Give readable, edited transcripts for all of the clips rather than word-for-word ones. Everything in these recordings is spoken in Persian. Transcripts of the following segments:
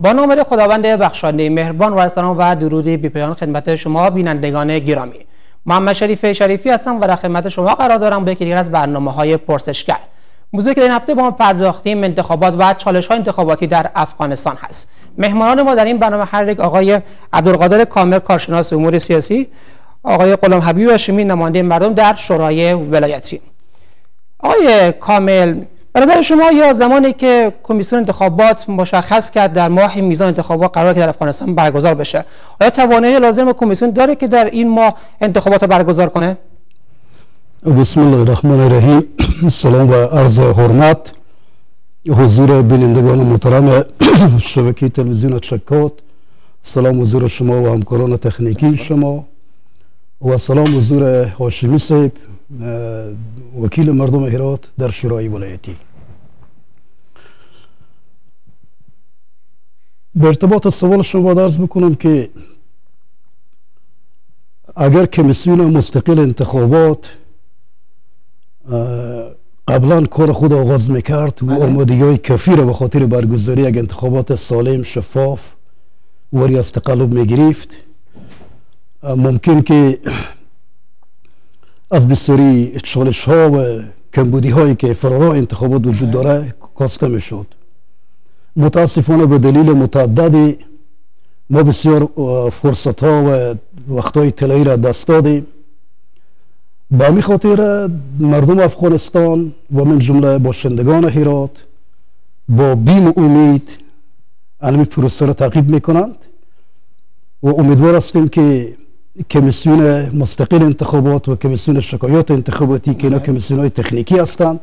با نام خداوند بخشنده مهربان و سلام و درود بی‌پایان خدمت شما بینندگان گرامی. محمد شریفی هستم و در خدمت شما قرار دارم با یکی دیگر از برنامه‌های پرسشگر. موضوعی که این هفته با ما پرداختیم انتخابات و چالش‌های انتخاباتی در افغانستان هست. مهمانان ما در این برنامه هر یک آقای عبدالقادر کامل کارشناس امور سیاسی، آقای غلام حبیب هاشمی نماینده مردم در شورای ولایتی. آقای کامل، به نظر شما یا زمانی که کمیسیون انتخابات مشخص کرد در ماه میزان انتخابات قرار که در افغانستان برگزار بشه، آیا توانایی لازم کمیسیون داره که در این ماه انتخابات برگزار کنه؟ بسم الله الرحمن الرحیم. سلام و عرض حرمت حضور بینندگان محترم شبکه تلویزیون چکاد. سلام حضور شما و همکاران تکنیکی شما و سلام حضور هاشمی صاحب وکیل مردم هرات در شورای ولایتی. به ارتباط سوال شما عرض بکنم که اگر کمیسیون مستقل انتخابات قبلا کار خود آغاز میکرد و آمادگی‌های کافی را به خاطر برگزاری یک انتخابات سالم شفاف و ریاست تقلب میگرفت، ممکن که از بسیاری چالش ها و کمبودی هایی که فرارای انتخابات وجود داره کاسته میشد. متاسفانه به دلیل متعددی ما بسیار فرصت ها و وقت های طلایی را دست دادیم. به همین خاطر مردم افغانستان و من جمله باشندگان هرات با بیم و امید علمی پروسه را تعقیب میکنند و امیدوار هستیم که کمیسیون مستقل انتخابات و کمیسیون شکایات انتخاباتی که اینا کمیسیون های تکنیکی هستند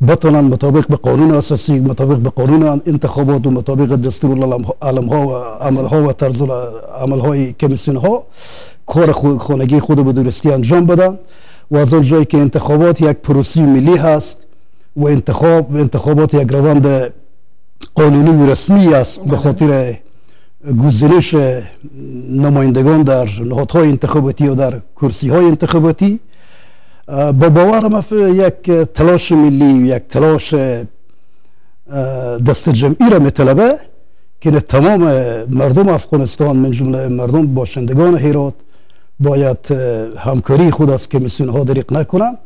بتونن مطابق به قانون اساسی، مطابق به قانون انتخابات و مطابق دستور علمها و عملها و طرز عملهای کمیسیون ها کار خانگی خود به درستی انجام بدن و از اون جایی که انتخابات یک پروسه ملی هست و انتخابات یک روند قانونی و رسمی است به خاطر گزینش نمایندگان در نهادهای انتخاباتی و در کرسی های انتخاباتی، با باورم یک تلاش ملی، یک تلاش دست جمعی را میطلبه که تمام مردم افغانستان من جمله مردم باشندگان هرات باید همکاری خود از کمیسیون ها دریغ نکنند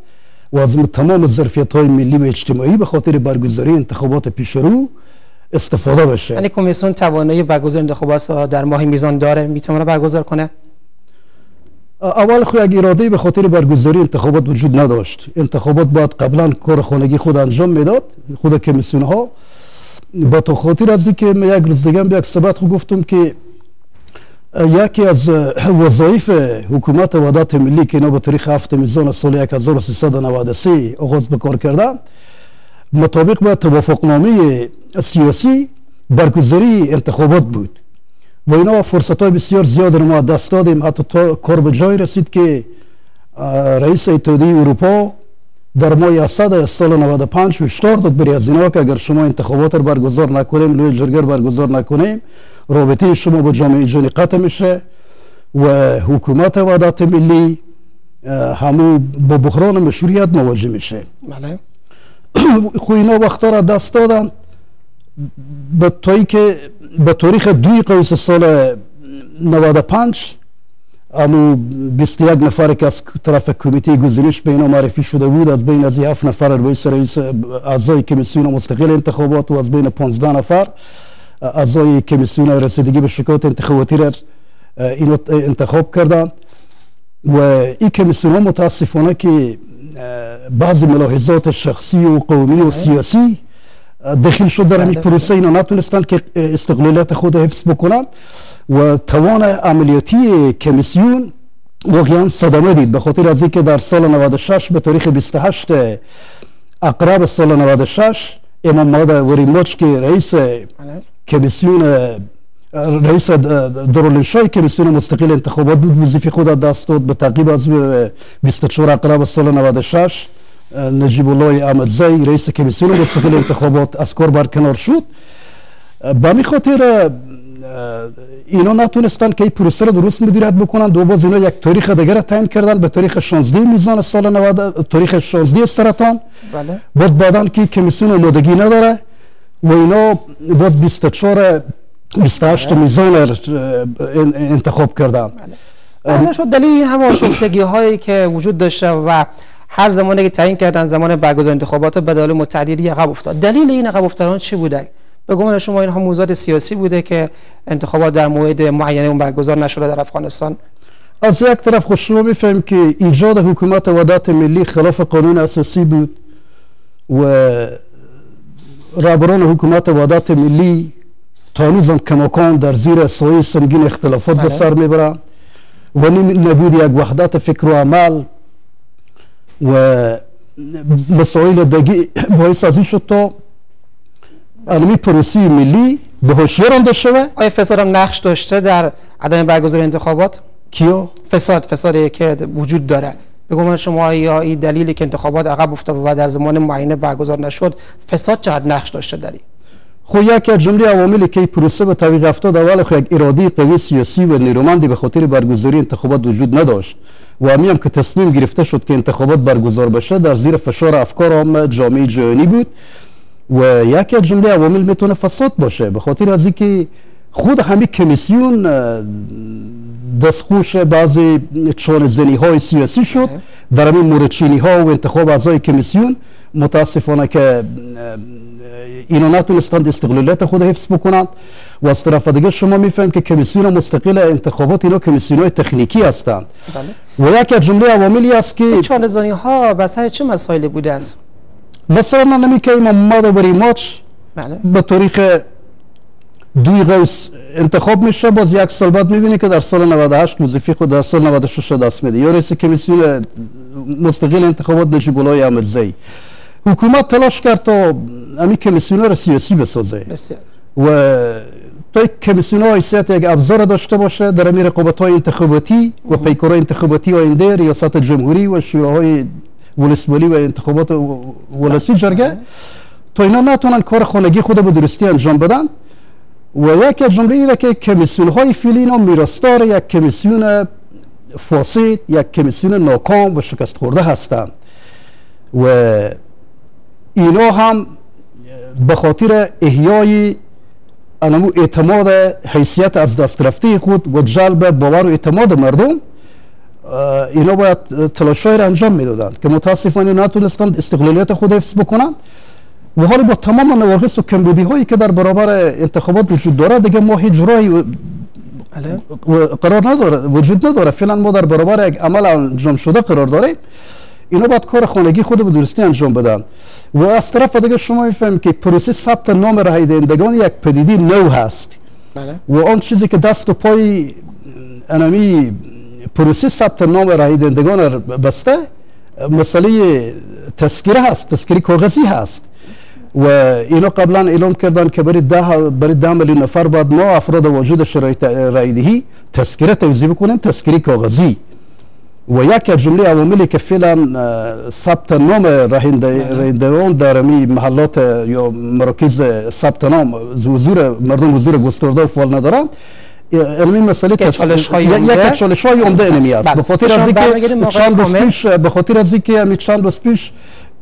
و از تمام ظرفیت های ملی و اجتماعی به خاطر برگزاری انتخابات پیشرو استفاده بشه. یعنی کمیسیون توانایی برگزاری انتخابات در ماه میزان داره، میتونه برگزار کنه؟ اول خود یک اراده به خاطر برگزاری انتخابات وجود نداشت. انتخابات باید قبلا کار خانگی خود انجام میداد خود کمیسیون ها. با تو خاطر از اینکه من یک روز دیگه به یک سبت خود گفتم که یکی از وظایف حکومت وحدت ملی که اینا به تاریخ 7 میزان سال 1393 آغاز به کار کردن مطابق با توافقنامه سیاسی برگزاری انتخابات بود و اینا فرصت های بسیار زیاد رو ما دست دادیم. حتی تا کار به جای رسید که رئیس اتحادیه اروپا در ماه اسد سال 95 هشدار داد برای از اینا که اگر شما انتخابات رو برگزار نکنیم، لوی جرگه برگزار نکنیم، رابطه شما با جامعه جهانی قطع میشه و حکومت وحدت ملی همو با بحران مشروعیت مواجه میشه. بله. خو اینا وقتا را دست دادن به تاریخ 2 قوس سال 95 امو 21 نفر که از طرف کمیته گزینش به اینا معرفی شده بود، از بین از 7 نفر رئیس اعضای کمیسیون مستقل انتخابات و از بین 15 نفر اعضای کمیسیون رسیدگی به شکایات انتخاباتی را اینو انتخاب کردند و این کمیسیون متاسفانه که بعضی ملاحظات شخصی و قومی و سیاسی داخل شد در این پروسه، اینا نتونستند که استقلالیت خود حفظ بکنند و توان عملیاتی کمیسیون واقعا صدمه دید، به خاطر از اینکه در سال 96 به تاریخ 28 اقرب سال 96 امام محمد وریماچ که رئیس کمیسیون رئیس دارالانشای کمیسیون مستقل انتخابات بود وظیفه خود دست داد. به تعقیب از 24 اقرب سال 96 نجیب الله احمدزی رئیس کمیسیون مستقل انتخابات از کار برکنار شد. به همین خاطر اینا نتونستن که این پروسه را درست مدیریت بکنن. دو باز اینا یک تاریخ دیگر را تعیین کردن به تاریخ 16 میزان سال 90، تاریخ 16 سرطان. بله. باز بعدن که کمیسیون آمادگی نداره و اینا باز 24 28 میزان انتخاب کردند. بله. شد دلیل این همه آشفتگی هایی که وجود داشته و هر زمانی که تعیین کردن زمان برگزار انتخابات به دلایل متعددی عقب افتاد. دلیل این عقب افتادن چی بوده؟ به گمان شما اینها موضوعات سیاسی بوده که انتخابات در موعد معین برگزار نشده در افغانستان؟ از یک طرف خود شما می‌فهمید که ایجاد حکومت وحدت ملی خلاف قانون اساسی بود و رهبران حکومت وحدت ملی تا هنوزم کماکان در زیر سایه سنگین اختلافات به سر میبرند و نبود یک وحدت فکر و عمل و مسائل دیگه باعث از این شد تا علمی پروسی ملی به هوشیار رانده شود. آیا فساد هم نقش داشته در عدم برگزاری انتخابات؟ کیا؟ فسادی که وجود داره. به گمان شما یا این دلیلی که انتخابات عقب افتاد و در زمان معین برگزار نشد، فساد چقدر نقش داشته داری؟ خو یکی از جمله عواملی که پروسه به تعویق افتاد اول خو یک اراده قوی سیاسی و نیرومندی به خاطر برگزاری انتخابات وجود نداشت و همین که تصمیم گرفته شد که انتخابات برگزار بشه در زیر فشار افکار عامه جامعه جهانی بود و یکی از جمله عوامل میتونه فساد باشه به خاطر از اینکه خود همین کمیسیون دستخوش بعضی چانه‌زنی های سیاسی شد در همین مورچینی ها و انتخاب اعضای کمیسیون. متاسفانه که اینا نتونستند استقلالیت خود حفظ بکنند و از طرف دیگه شما میفهمید که کمیسیون مستقل انتخابات اینا کمیسیون های تکنیکی هستند و یکی از جمله عواملی است که چانه‌زنی ها بسای چه مسائلی بوده است؟ مثلا نمی که امام محمد بریماچ به تاریخ 2 قوس انتخاب میشه، باز یک سال بعد میبینی که در سال 98 وظیفه خود در سال 96 دست میده یا رئیس کمیسیون مستقل انتخابات نجیب الله احمدزی. حکومت تلاش کرد تا همین کمیسیون را سیاسی بسازه و تا کمیسیون ها حیثیت یک ابزار داشته باشه در همین رقابت های انتخاباتی و پیکارهای انتخاباتی آینده ریاست جمهوری و شوراهای ولسوالی و انتخابات ولسی جرگه تا اینا نتونن کار خانگی خود به درستی انجام بدن و یک جمله اینه که کمیسیون های فعلی اینا میراثدار یک کمیسیون فاسد، یک کمیسیون ناکام و شکست خورده هستند و اینا هم به خاطر احیای انمو اعتماد حیثیت از دست رفته خود و جلب باور و اعتماد مردم اینا باید تلاشای را انجام میدادند که متاسفانه نتونستند استقلالیت خود حفظ بکنند و حالا با تمام نواقص و کمبودی هایی که در برابر انتخابات وجود داره دیگه ما هیچ راهی قرار نداره وجود نداره. فعلا ما در برابر یک عمل انجام شده قرار داریم. اینا باید کار خانگی خود به درستی انجام بدن و از طرف دیگه شما میفهمید که پروسه ثبت نام رای دهندگان یک پدیده نو هست و آن چیزی که دست و پای انمی پروسه ثبت نام رای دهندگان بسته مسئله تذکره هست، تذکره کاغذی هست و اینا قبلا اعلام کردن که برای 10 میلیون نفر بعد ما افراد واجد شرایط رای دهی تذکره توزیع بکنیم، تذکره کاغذی و یک جمله عواملی که فعلا ثبت نام رایدهان در می محلات یا مراکز ثبت نام مردم حضور گسترده و فعال ندارند علمی مسئله یک چالش های عمده اینمی است. به خاطر از اینکه چند روز پیش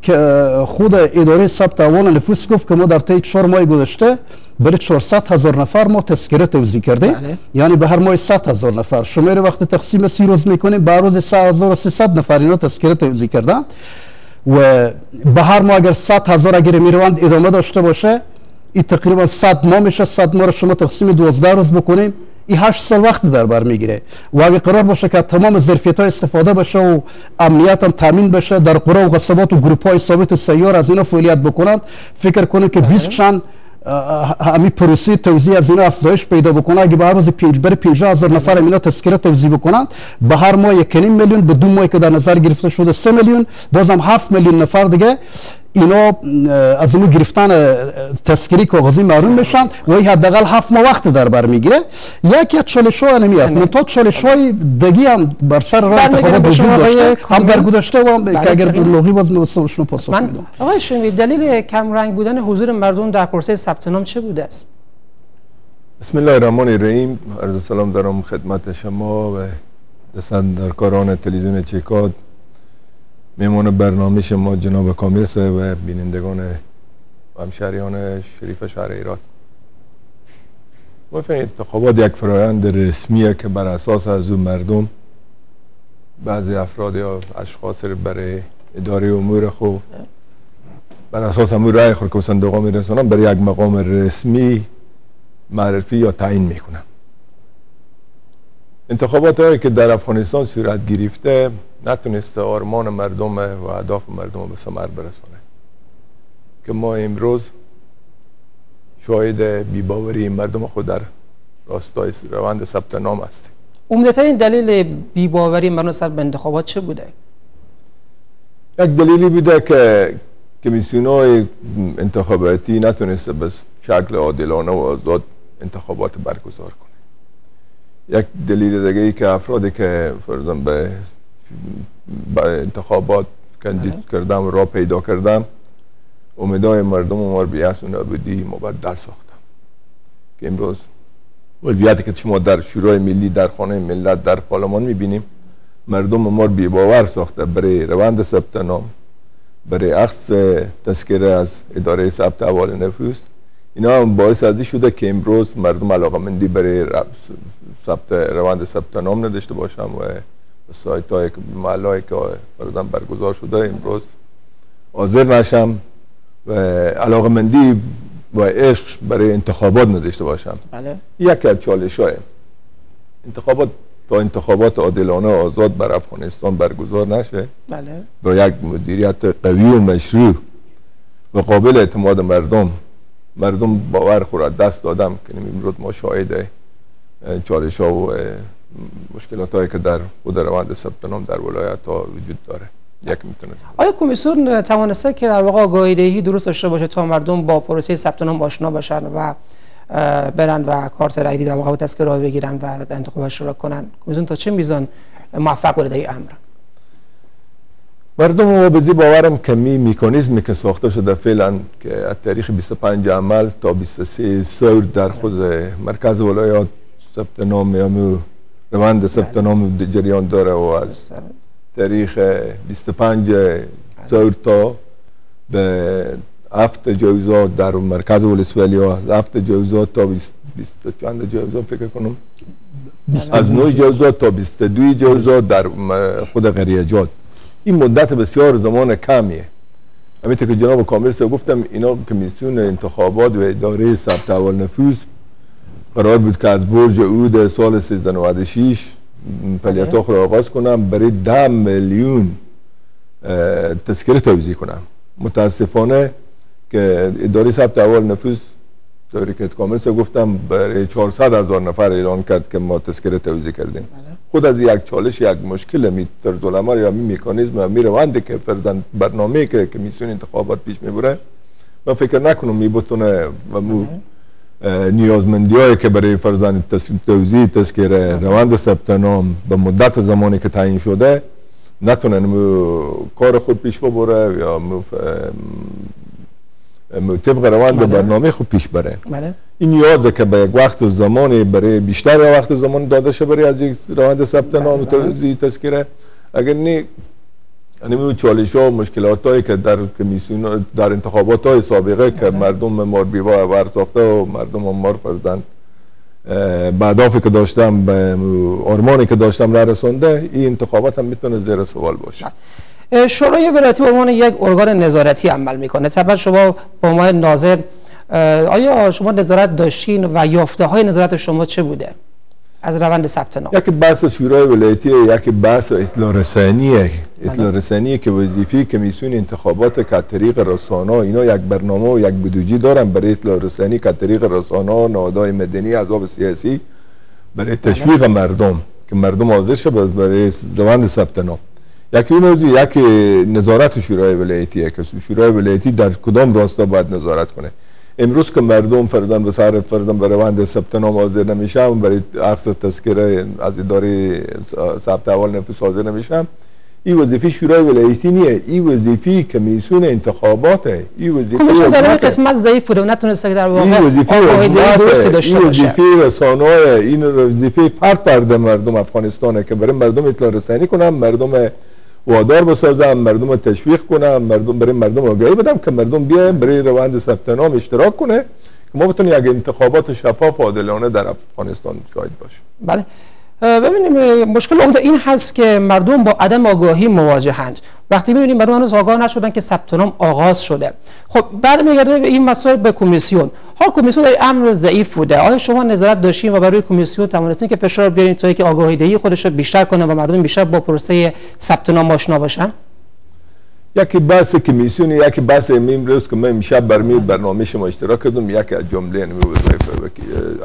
که خود اداره ثبت احوال نفوس گفت که ما در طی 4 ماه گذشته برای 400,000 نفر ما تذکره توزیع کردیم یعنی به هر ماه 100,000 نفر شمیر وقت تقسیم 30 روز میکنیم به روز 3300 نفر اینا تذکره توزیع کردن و به هر ماه اگر 100,000 اگر میروند ادامه داشته باشه این تقریبا 100 ماه میشه. 100 ماه رو شما تقسیم 12 روز بکنیم این 8 سال وقت در بر میگیره و اگه قرار باشه که تمام ظرفیت ها استفاده بشه و امنیت هم تامین بشه در قرى و قصبات و گروپ های ثابت و سیار از اینا فعالیت بکنند فکر کنید که 20 چند همین پروسه توزیع از اینا افزایش پیدا بکنه. اگه به هر روز 50,000 نفر اینا تذکره توزیع بکنند به هر ماه 1.5 میلیون به 2 ماهی که در نظر گرفته شده 3 میلیون بازم 7 میلیون نفر دیگه اینا از اون گرفتن تذکره کاغذی محروم میشن و این حداقل 7 ماه وقت در بر میگیره. یکی از چالش‌ها اینمی است. منتها چالش‌های دیگه هم بر سر راه انتخابات وجود داشته هم در گذشته و هم که اگر لغی باز می‌وصلشون پاسخ میدم. آقای شنوی دلیل کم رنگ بودن حضور مردم در پروسه ثبت نام چه بوده است؟ بسم الله الرحمن الرحیم. عرض سلام دارم خدمت شما و دستاندرکاران تلویزیون چکاد، میمان برنامه شما جناب کامل صاحب و بینندگان و همشهریان شریف شهر ایران. مثلا انتخابات یک فرآیند رسمیه که بر اساس از اون مردم بعضی افراد یا اشخاص برای اداره امور خود بر اساس همون رأی خود که صندوق ها میرسونن برای یک مقام رسمی معرفی یا تعیین میکنن. انتخابات هایی که در افغانستان صورت گرفته نتونسته آرمان مردم و اهداف مردم به ثمر برسانه که ما امروز شاهد بی‌باوری مردم خود در راستای روند ثبت نام هستیم. عمدترین دلیل بی‌باوری مردم نسبت به انتخابات چه بوده؟ یک دلیلی بوده که کمیسیون‌های انتخاباتی نتونسته به شکل عادلانه و آزاد انتخابات برگزار کنه. یک دلیل دیگه ای که افرادی که فرضاً به انتخابات کاندید کردم و راه پیدا کردم امیدهای مردم ما رو بی‌اصل و نابودی مبدل ساختم که امروز وضعیتی که شما در شورای ملی، در خانه ملت، در پارلمان میبینیم مردم ما رو بی‌باور ساخته برای روند ثبت نام، برای اخذ تذکره از اداره ثبت احوال نفوس. اینا هم باعث ازی شده که امروز مردم علاقمندی برای روند ثبت نام نداشته باشم و سایت های محلهایی که فرضاً برگزار شده امروز حاضر نشم و علاقمندی و عشق برای انتخابات نداشته باشم. بله. یک از چالش‌های انتخابات عادلانه و آزاد بر افغانستان برگزار نشه، بله، با یک مدیریت قوی و مشروع و قابل اعتماد مردم باور خود را دست دادم که امروز ما شاهد چالش‌ها و مشکلات هایی که در خود روند ثبت نام در ولایت ها وجود داره. آیا کمیسیون توانسته که در واقع آگاهی‌دهی درست داشته باشه تا مردم با پروسه ثبت نام آشنا باشن و برن و کارت رأی در واقع تذکره بگیرن و انتخاب اشتراک کنن؟ کمیسیون تا چه میزان موفق بوده در این امر؟ مردم ما به باورم که مکانیزمی که ساخته شده فعلا که از تاریخ 25 عمل تا 23 سور در خود مرکز ولایات ثبت نام یا روند ثبت نام جریان داره و از تاریخ 25 سور تا به 7 جایزات در مرکز ولسوالی ها، از 7 جایزات تا 20 چند جایزات فکر کنم، از 9 جایزات تا 22 جایزات در خود قریجات. این مدت بسیار زمان کمیه. همینطور که جناب کامل صاحب گفتم اینا کمیسیون انتخابات و اداره ثبت احوال نفوس قرار بود که از برج عود سال 1396 فعالیت‌ها را آغاز کنم برای 10 میلیون تذکره توزیع کنم. متاسفانه که اداره ثبت احوال نفوس طوری که کامل صاحب گفتم برای 400,000 نفر اعلان کرد که ما تذکره توزیع کردیم. خود از یک چالش، یک مشکل می طرز العمل یا مکانیزم و روندی که فرضاً برنامه که کمیسیون انتخابات پیش میبره من فکر نکنم میبتونه و نیازمندی‌هایی که برای فرضاً توزیع تذکره روند ثبت نام به مدت زمانی که تعیین شده نتونن کار خود پیش ببره یا طبق روند برنامه خود پیش بره. این نیازه که به یک وقت و زمانی برای بیشتر وقت و زمان داده شه برای از یک روند ثبت نام و توزیع تذکره. اگر نه یعنی چالش‌ها و مشکلاتایی که در کمیسیون در انتخابات های سابقه که مردم ما بی‌باور ساخته و مردم ما فرضاً به اهدافی که داشتم به آرمانی که داشتم رسونده، این انتخابات هم میتونه زیر سوال باشه. شورای ولایتی به عنوان یک ارگان نظارتی عمل میکنه. طبعا شما به عنوان ناظر آیا شما نظارت داشتین و یافته های نظارت شما چه بوده از روند ثبت نام؟ یکی بحث شورای ولایتی، یکی بحث اطلاع رسانیه. اطلاع رسانی که وظیفه کمیسیون انتخابات که طریق رسانه اینا یک برنامه و یک بودجه دارن برای اطلاع رسانی که طریق رسانه، نهادهای مدنی، احزاب سیاسی برای تشویق مردم که مردم حاضر شه برای روند ثبت نام. یکی موضوع یکی نظارت شورای ولایتیه که شورای ولایتی در کدام راستا باید نظارت کنه. امروز که مردم فرضاً به سر فرضاً به روند ثبت نام حاضر نمیشن، برای اخذ تذکره از اداره ثبت احوال نفوس حاضر نمیشن، این وظیفه شورای ولایتی نیه، این وظیفه کمیسیون انتخاباته. این وظیفه کمیسیون در این قسمت ضعیف بوده و نتونسته در واقع آگاهی‌دهی درستی داشته باشه. این وظیفه رسانه‌های، این وظیفه فرد مردم افغانستانه که برای مردم اطلاع رسانی کنن، مردم وادار بسازم، مردم تشویق کنم، برای مردم آگاهی بدم که مردم بیاین برای روند ثبت نام اشتراک کنه که ما بتونیم یک انتخابات شفاف و عادلانه در افغانستان شاهد باشیم. بله. ببینیم مشکل عمده این هست که مردم با عدم آگاهی مواجهند. وقتی می‌بینیم مردم هنوز آگاه نشدن که ثبت نام آغاز شده. خب برمیگرده به این مسائل به کمیسیون. حال کمیسیون در امر ضعیف بوده. آیا شما نظارت داشتین و برای کمیسیون توانستین که فشار بیارین تا اینکه آگاهی دهی خودش رو بیشتر کنه و مردم بیشتر با پروسه ثبت نام آشنا باشن؟ یکی بحث کمیسیون، یکی بحث امروز که من امشب برنامه شما اشتراک کردم، یکی از جمله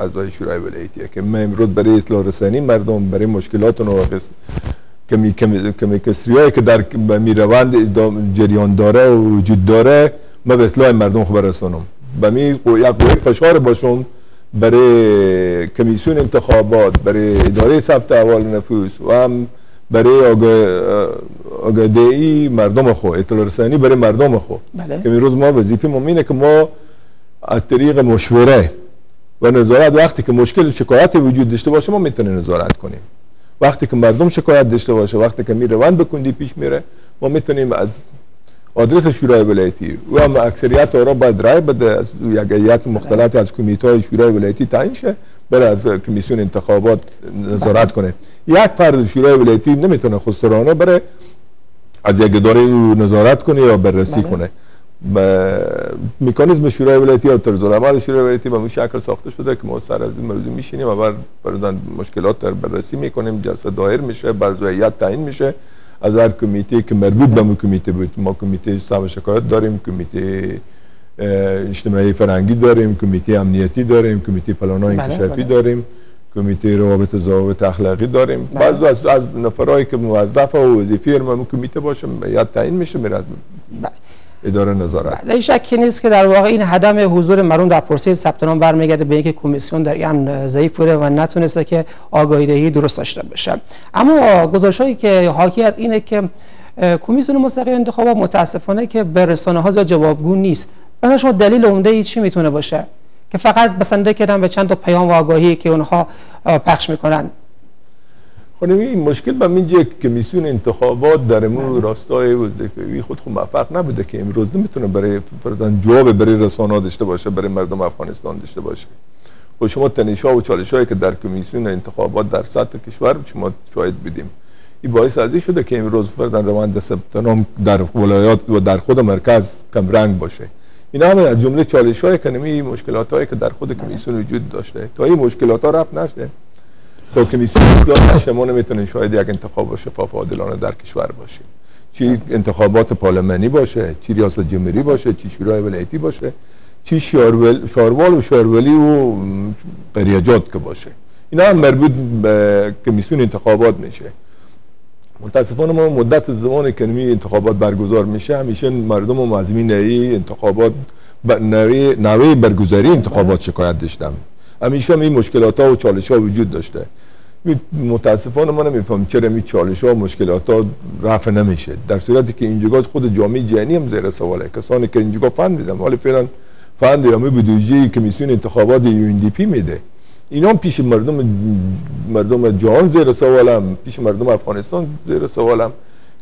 اعضای شورای ولایتیه که من امروز برای اطلاع رسانی مردم برای مشکلات و کمی کسریایی که در میروند جریان داره و وجود داره من به اطلاع مردم خبر رسانم. یک فشار باشم برای کمیسیون انتخابات، برای اداره ثبت احوال نفوس و هم برای آگاهی مردم خو، اطلاع رسانی برای مردم خو. بله. که امروز ما وظیفه ما اینه که ما از طریق مشوره و نظارت وقتی که مشکل شکایت وجود داشته باشه ما میتونیم نظارت کنیم. وقتی که مردم شکایت داشته باشه، وقتی که روند به کندی پیش میره، ما میتونیم از آدرس شورای ولایتی و هم اکثریت آرا باید رای بده از یک هیئت مختلط از کمیته شورای ولایتی تعیین شه برای از کمیسیون انتخابات نظارت کنه. یک فرد شورای ولایتی نمیتونه خودسرانه برای از یک اداره نظارت کنه یا بررسی کنه. مکانیزم شورای ولایتی یا طرزالعمل شورای ولایتی به اون شکل ساخته شده که ما سر از این موضوع میشینیم و بعد مشکلات رو بررسی میکنیم، جلسه دایر میشه، بعد هیئت تعیین میشه از هر کمیته که مربوط به اون کمیته بود. ما کمیته ثبت شکایت داریم، کمیته اجتماعی فرهنگی داریم، کمیته امنیتی داریم، کمیته پلان‌های انکشافی داریم، کمیته روابط ضوابط اخلاقی داریم. بعضی از نفرایی که موظف و وظیفه اون کمیته باشه هیئت تعیین میشه میره اداره نظارت. بله، شکی نیست که در واقع این عدم حضور مردم در پروسه ثبت نام برمیگرده به اینکه کمیسیون در این ضعیف بوده و نتونسته که آگاهی دهی درست داشته باشه. اما گزارش‌هایی که حاکی از اینه که کمیسیون مستقل انتخابات متاسفانه که به رسانه‌ها زیاد جوابگو نیست. مثلا شما دلیل عمده چی میتونه باشه که فقط بسنده کردن به چند تا پیام و آگاهی که اونها پخش میکنن؟ خب این مشکل به اینجا که کمیسیون انتخابات در امروز راستای وظیفه‌ای خود موفق نبوده که امروز نمیتونه برای فردان جواب برای رسانه‌ها داشته باشه، برای مردم افغانستان داشته باشه. و شما تنش‌ها و چالش‌هایی که در کمیسیون انتخابات در سطح کشور شما شاهد بودیم، این باعث ازی شده که امروز فردان روند ثبت نام در ولایات و در خود مرکز کم رنگ باشه. اینا هم از جمله چالش‌های کنمی مشکلات‌هایی که در خود کمیسیون وجود داشته. تا این مشکلات‌ها رفع نشه، تا کمیسیون اصلاح نشه، ما نمیتونیم شاید یک انتخاب شفاف و عادلانه در کشور باشیم. چی انتخابات پارلمانی باشه، چی ریاست جمهوری باشه، چی شورای ولایتی باشه، چی شاروال و شارولی و قریجات که باشه. اینا هم مربوط به کمیسیون انتخابات میشه. متاسفانه ما مدت زمان که انتخابات برگزار میشه همیشه مردم و مزمین انتخابات نوی برگزاری انتخابات شکایت داشتم. همیشه این مشکلات ها و چالش ها وجود داشته. متاسفانه ما نمیفهم چرا این چالش ها و مشکلات ها رفع نمیشه، در صورتی که اینجا خود جامعه جهانی هم زیر سواله. کسانی که اینجا فند میدن ولی فعلا فند یا بودجه کمیسیون انتخابات UNDP میده، اینا هم پیش مردم جهان زیر سوالم، پیش مردم افغانستان زیر سوالم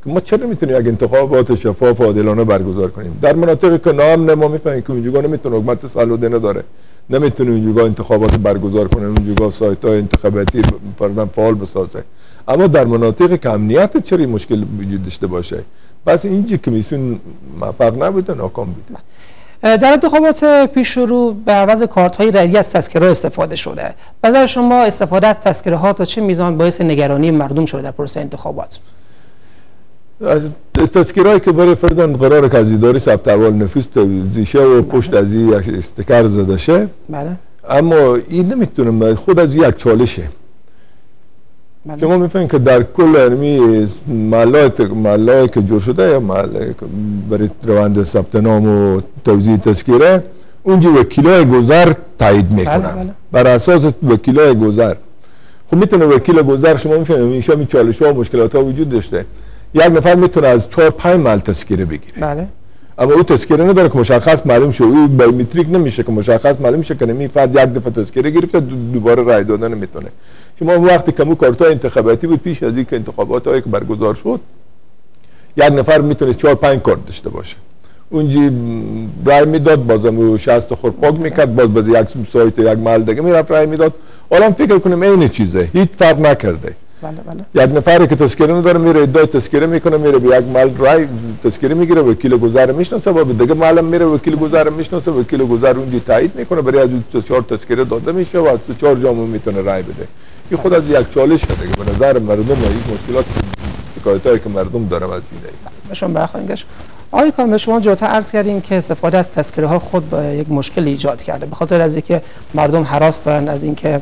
که ما چرا نمیتونیم یک انتخابات شفاف و عادلانه برگزار کنیم در مناطقی که نام ما میفهمیم که اونجا نمیتونه حکومت سالوده نداره، نمیتونه اونجا انتخابات برگزار کنه، اونجا سایت‌های انتخاباتی فرداً فعال بسازه. اما در مناطقی که امنیت چرا مشکل وجود داشته باشه، بس اینجا کمیسیون موفق نبوده، ناکام بوده. در انتخابات پیش رو به عوض کارت‌های رأیی از تذکره استفاده شده. به نظر شما استفاده از تذکره‌ها تا چه میزان باعث نگرانی مردم شده در پروسه انتخابات؟ تذکره‌ای که برای فردان قرار که از اداره ثبت احوال نفوس توزیع شه و پشت از یک استیکر زده شه، بله. اما این نمیتونه خود از یک چالشه. بله. شما میفهمید که در کل علمی محله‌ای که جور شده یا محله برای روند ثبت نام و توزیع تذکره اونجا وکیلای گذر تایید میکنن. بله. بر اساس وکیلای گذر. خب میتونه وکیل گذر، شما میفهمید این چالش‌ها و مشکلات‌ها وجود داشته. یک نفر میتونه از 4-5 محل تذکره بگیره. بله. اما او تذکره نداره که مشخص معلوم شه، او بیومتریک نمیشه که مشخص معلوم شه که نمی فرد یک دفعه تذکره گرفته دوباره رای دادن نمیتونه. شما وقتی که مو کارت‌های انتخاباتی بود پیش از اینکه انتخابات هایی که برگزار شد یک نفر میتونه 4-5 کارت داشته باشه. اونجی رای میداد، بازم 60 خور پاک میکرد، باز بعد یک سایت یک محل دیگه میرفت رای میداد. حالا فکر کنیم این چیزه، هیچ فرق نکرده. یک نفری که تذکره نداره میره ادعای تذکره میکنه، میره به یک محل رای تذکره میگیره، وکیل گذر میشناسه، و به دیگه محل میره وکیل گذر میشناسه، وکیل گذر اونجی تایید میکنه، برای از 4 تذکره داده میشه و از 4 جا میتونه رای بده. این خود از یک چالش شده که به نظر مردم این مشکلات شکایتایی که مردم داره وزیده بهشون برخواهیم. آقای کامل، شما جوتا عرض کردیم که استفاده از تذکره ها خود یک مشکل ایجاد کرده، به خاطر از اینکه مردم هراس دارن از اینکه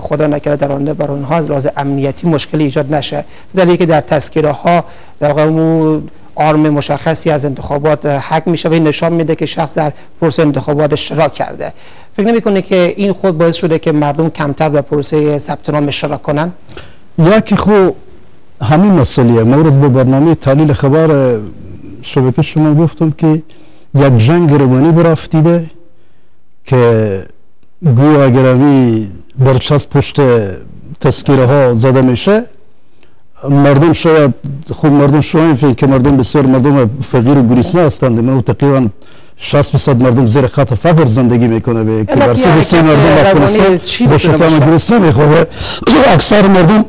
خدا نکرده در آینده برای اونها از لحاظ امنیتی مشکلی ایجاد نشه، دلیلی که در تذکره ها در واقع آرم مشخصی از انتخابات حک میشه و این نشان میده که شخص در پروسه انتخابات اشتراک کرده. فکر نمیکنه که این خود باعث شده که مردم کمتر در پروسه ثبت نام اشتراک کنن؟ یکی خو همین مسئله ما روز به برنامه تحلیل خبر شبکه شما گفتم که یک جنگ روانی برافتیده که گویا اگر همی برچسب پشت تذکره ها زده میشه، مردم شاید خوب مردم شاید که مردم بسیار مردم فقیر و گریسنه هستند، من تقریبا 60% مردم زیر خط فقر زندگی میکنه، به که درصد سه مردم افغانستان به شکم گریسنه میخوره. اکثر مردم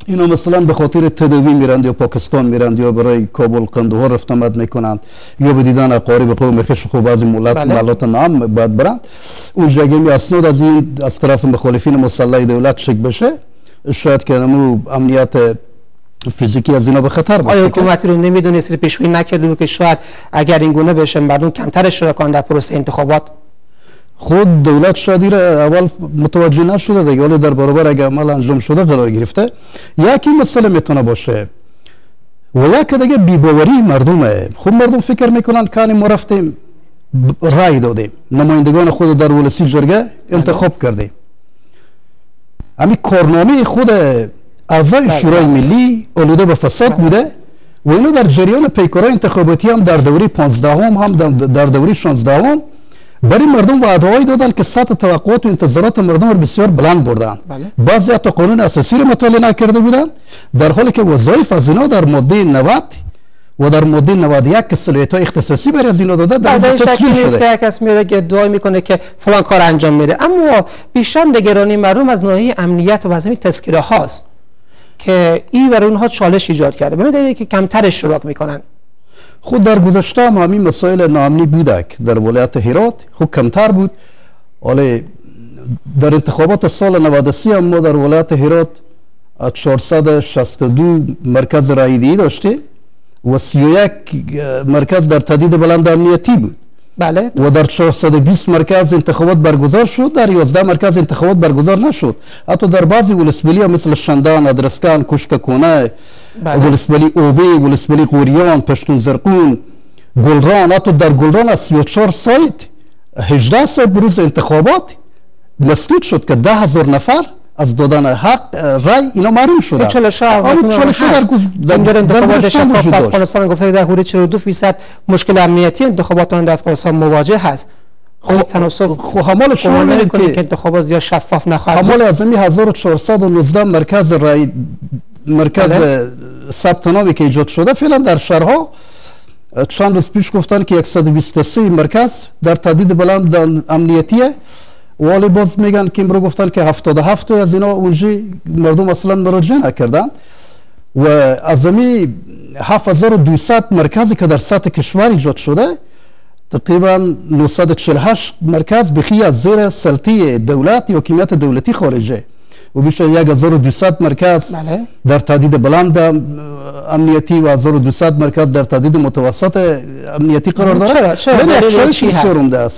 اینا مثلا به خاطر تداوی میرند یا پاکستان میرند یا برای کابل قندهار رفت آمد میکنند یا به دیدن اقارب قوم خویش خوب بعضی ملت نام باید برند. اونجا اگه اسناد از این از طرف مخالفین مسلح دولت چک بشه، شاید که امنیت فیزیکی از اینا به خطر باشه. آیا حکومتی رو نمیدونست پیشبینی نکرده که شاید اگر این گونه بشه مردم کمتر اشتراک کنند در پروسه انتخابات؟ خود دولت شاید اول متوجه نشده دیگه، ولی در برابر اگه عمل انجام شده قرار گرفته. یکی مسئله میتونه باشه و یکی دیگه بی‌باوری مردمه. خود مردم فکر میکنن که ما رفتیم رای دادیم، نمایندگان خود در ولسی جرگه انتخاب کردیم، همین کارنامه خود اعضای شورای ملی آلوده به فساد بوده و اینو در جریان پیکارهای انتخاباتی هم در دوره 15 هم در دوره 16 برای مردم وعده‌هایی دادن که سطح توقعات و انتظارات مردم رو بسیار بلند بردن. بعضی حتی قانون اساسی رو مطالعه نکرده بودن، در حالی که وظایف از اینا در ماده 90 و در ماده 91 که صلاحیت‌های اختصاصی برای از اینا داده در تشکیل شده. که کس میاد که ادعا میکنه که فلان کار انجام میده، اما بیشتر نگرانی مردم از ناحیه امنیت و از همین تذکره هاست که این برای اونها چالش ایجاد کرده. به دلیلی که کمتر اشتراک میکنن. خود در گذشته هم همین مسائل ناامنی بوده که در ولایت هرات خود کمتر بود، ولی در انتخابات سال 93 هم ما در ولایت هرات 462 مرکز رایدهی داشتیم و 31 مرکز در تهدید بلند امنیتی بود. بله. و در 420 مرکز انتخابات برگزار شد، در 11 مرکز انتخابات برگزار نشد. حتی در بعضی ولسوالی ها مثل شندان، ادرسکان، کشککونه، ولسوالی اوبی، ولسوالی قوریان، پشتون زرقون، گلران، حتی در گلران از 34 سایت 18 سایت بروز انتخابات مسدود شد که 10,000 نفر از دادن حق رای اینا محروم شدن. چالش در انتخابات شفاف افغانستان گفته در حدود 42% مشکل امنیتی انتخابات در افغانستان مواجه هست. خود تناسب حمال شما نمی‌کنه که انتخابات زیاد شفاف نخواهد بود. حمال از این 1419 مرکز رای مرکز ثبت نامی که ایجاد شده فعلا در شهرها چند روز پیش گفتن که 123 مرکز در تهدید بلند امنیتیه، ولی باز میگن که امروز گفتن که 77 از اینا اونجا مردم اصلا مراجعه نکردن و از این 7200 مرکزی که در سطح کشور ایجاد شده تقریبا 948 مرکز بخی از زیر سلطه دولت یا حکومت دولتی خارجه و بیشتر 1200 مرکز در تهدید بلند امنیتی و 1200 مرکز در تهدید متوسط امنیتی قرار داره.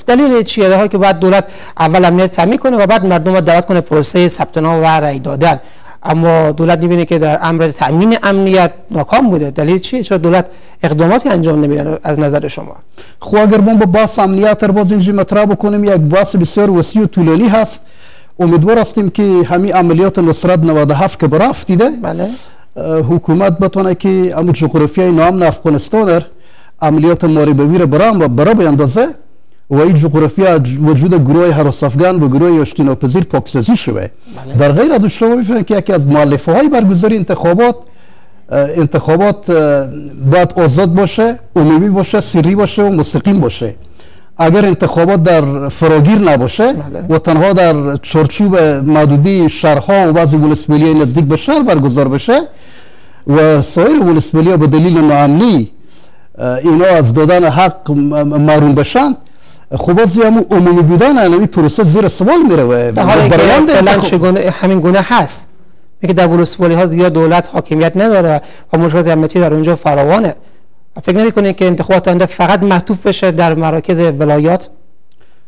دلیل چیه؟ دلیل که بعد دولت اول امنیت تامین کنه و بعد مردم رو دعوت کنه پروسه ثبت نام و رای دادن، اما دولت می‌بینه که در امر تامین امنیت ناکام بوده. دلیل چیه؟ چرا دولت اقداماتی انجام نمیده از نظر شما؟ خب اگر ما با بحث امنیت باز اینجا مطرح بکنیم، یک بحث بسیار وسیع و طولانی هست. امیدوار هستیم که همین عملیات نصرت 97 که برافت دیده حکومت بتونه که همون جغرافیای نام افغانستان عملیات ماربوی رو برا بیندازه و این جغرافیا وجود گروه هراس افغان و گروه اجتناب‌پذیر پاکسازی شده. در غیر از شما میفهمید که یکی از مؤلفه‌های برگزاری انتخابات انتخابات باید آزاد باشه، عمومی باشه، سری باشه و مستقیم باشه. اگر انتخابات در فراگیر نباشه و تنها در چارچوب محدودی شهرها و بعضی ولسوالی‌های نزدیک به شهر برگزار بشه و سایر ولسوالی‌ها به دلیل ناامنی اینا از دادن حق محروم بشن، خب از عمومی بودن این پروسه زیر سوال میره و در حالی که فعلا همین گونه هست، میگه در ولسوالی‌ها زیاد دولت حاکمیت نداره و مشکلات امنیتی در اونجا فراوانه. فکر نمی‌کنید که انتخابات آینده فقط معطوف بشه در مراکز ولایات؟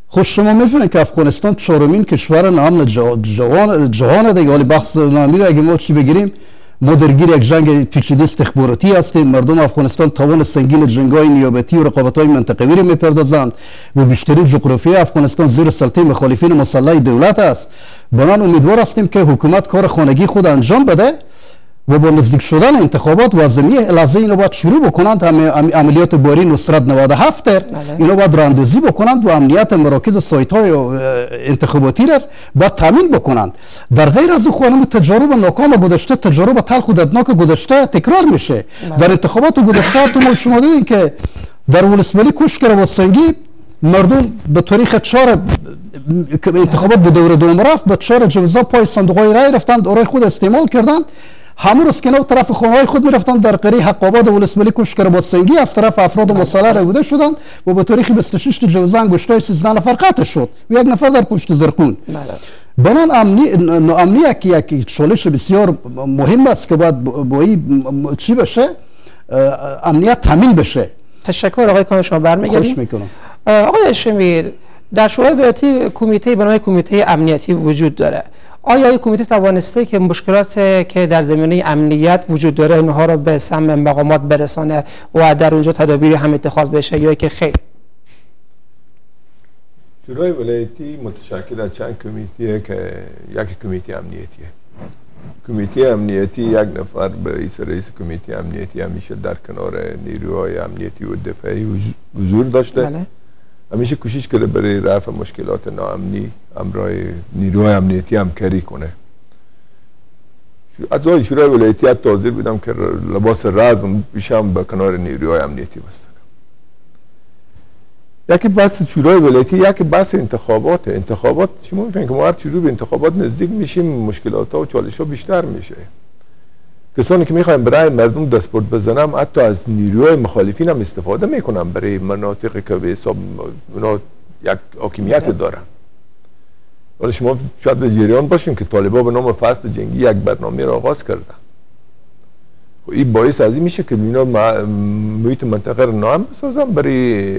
خب شما می‌فهمید که افغانستان چهارمین کشور ناامن جهان دیگه. ولی بحث ناامنی را اگه ما چی بگیریم، ما درگیر یک جنگ پیچیده استخباراتی هستیم. مردم افغانستان توان سنگین جنگ‌های نیابتی و رقابت‌های منطقوی را می‌پردازند و بیشترین جغرافیای افغانستان زیر سلطه مخالفین مسلح دولت است. بنابراین امیدوار هستیم که حکومت کار خانگی خود انجام بده و با نزدیک شدن انتخابات و زمینه لحظه اینو باید شروع بکنند. عملیات باری نصرت 97 اینو باید راندزی بکنند و امنیت مراکز سایت‌های انتخاباتی را باید تامین بکنند. در غیر از خانم تجارب ناکام گذشته، تجارب تلخ و دردناک گذشته تکرار میشه. در انتخابات گذشته تو شما دیدین که در ولسوالی پرشخگر و سنگی مردم به تاریخ 4 انتخابات به دور دوم رفت، به 4 جوزا پای صندوق‌های رای رفتند، برای خود استعمال کردند. همه روز که طرف خانه‌های خود می‌رفتند. در قریه حقاباد ولسوالی پرشخگر با سنگی از طرف افراد مسلح ربوده شدند و به تاریخ 26 جوزا انگشتای 13 نفر قطع شد و یک نفر در پشت زرقون. بنان امنی یک چالش بسیار مهم است که باید با این چی بشه، امنیت تامین بشه. تشکر آقای کان، شما برمیگردیم. خوش میکنم. آقای شمیر، در شورای ولایتی کمیته به نام کمیته امنیتی وجود داره. آیا این کمیته توانسته که مشکلات که در زمینه امنیت وجود داره اینها را به سمع مقامات برسانه و در اونجا تدابیری هم اتخاذ بشه یا که خیر؟ شورای ولایتی متشکل از چند کمیتیه که یک کمیته امنیتیه. کمیته امنیتی یک نفر به رئیس کمیته امنیتی همیشه در کنار نیروهای امنیتی و دفاعی حضور داشته. بله. همیشه کوشش کرده برای رفع مشکلات ناامنی همراه نیروهای امنیتی همکاری کنه. حتی شورای ولایتی حتی حاضر بودم که لباس رزم پیشم به کنار نیروهای امنیتی بستم. یکی بحث شورای ولایتی، یکی بحث انتخابات شما می‌فهمید که ما هر چیزی به انتخابات نزدیک میشیم مشکلات‌ها و چالش‌ها بیشتر میشه. کسانی که میخوایم برای مردم دستپرد بزنم حتی از نیروهای مخالفین هم استفاده میکنم برای مناطقی که به حساب اونا یک حاکمیت دارن. ولی شما شاید به جریان باشیم که طالبان به نام فصل جنگی یک برنامه را آغاز کردن. این باعث از این میشه که اینا محیط منطقه را ناامن بسازن برای